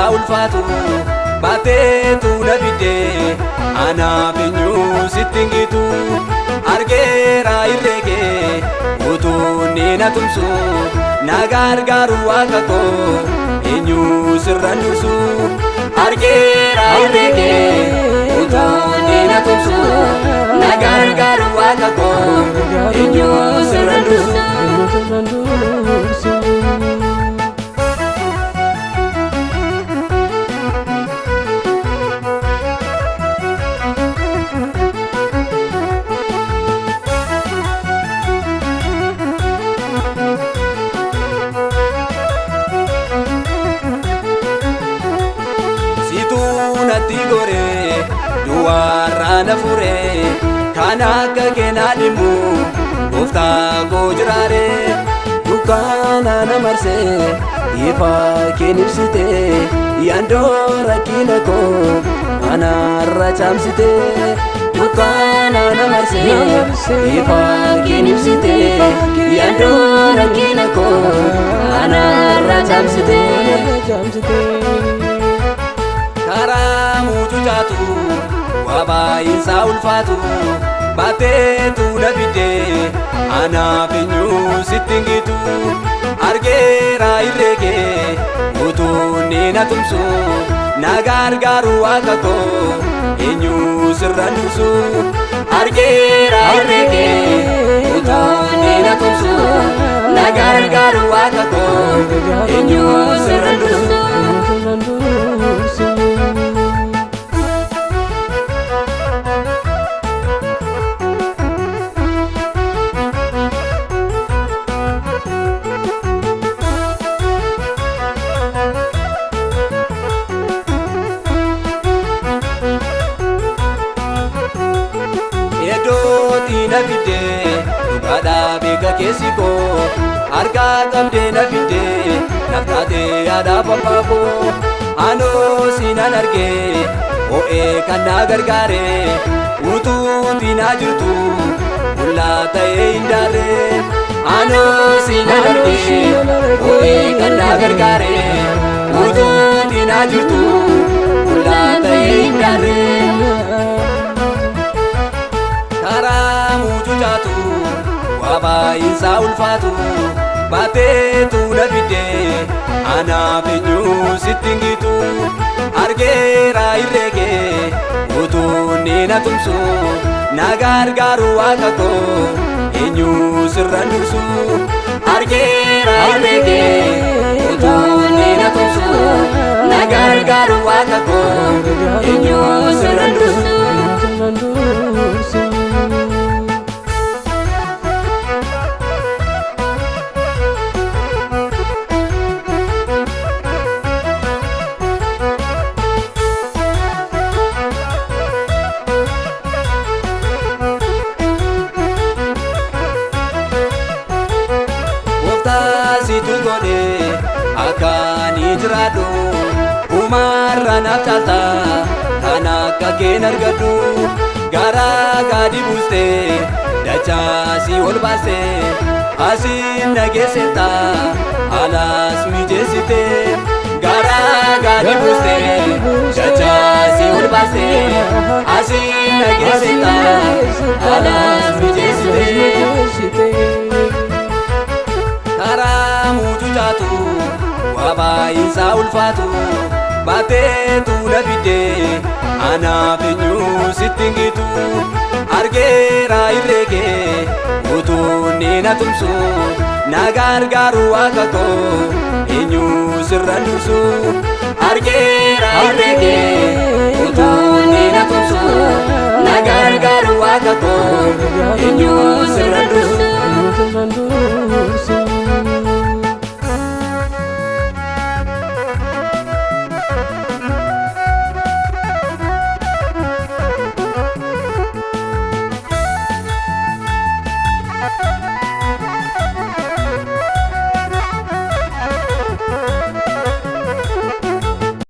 isaa ulfaatu baateetu na fidee anaaf eenyu sitti hin gitu argeera irreekee utuunni na tumsu na gargaaru waaqa koo eenyu sirraan dursu argeera irreekee utuunni na tumsu na gargaaru waaqa koo eenyu sirraan dursu. Natti gore duwwaarraa na fure kan akka keenaa dhimmu gooftaa koo jiraare dukkaana na marse ifa keen ibsite yaandoo rakkina koo anarra caamsite dukkaana na marse ifa keen ibsite yaandoo rakkina koo anarra caamsite. Karaa mucucaatu waa isaa ulfaatu baateetu na fidee anaaf eenyu sitti hin gitu argeera irreekee utuunni na tumsu na gargaaru waaqa koo eenyu sirraan dursu argeera irreekee utuunni na tumsu na gargaaru waaqa koo eenyu sirraan dursu. Na fidee dhugaadhaa beeka keessi koo harkaa qabdee na fidee naftaatee yaada pappaa koo anoo siinan argee ho'ee kan na gargaare utuutii na jirtu qullaa ta'ee hin daarree anoo siinan argee ho'ee kan na gargaare utuutii na jirtu qullaa ta'ee hin daarree. Karaa mucucaatu waa isaa ulfaatu baateetu na fidee anaaf eenyu sitti hin gitu argeera irreekee utuunni na tumsu na gargaaru waaqa koo eenyu sirraan dursu argeera irreekee utuunni na tumsu na gargaaru waaqa koo eenyu sirraan dursu. Situ godhe akkaan jiraadhu umarra naaf caalta kan akka keen argadhu garaa gadi buustee dachaa si ol baastee asiin nageessita alaas mijeessite garaa gadi buustee dachaa si ol baastee asiin nageessita alaas mijeessite. Karaa mucucaatu waa isaa ulfaatu baateetu na fidee anaaf eenyu sitti hin gitu argeera irreekee utuunni na tumsu na gargaaru waaqa koo eenyu sirraan dursu argeera irreekee utuunni na tumsu na gargaaru waaqa koo eenyu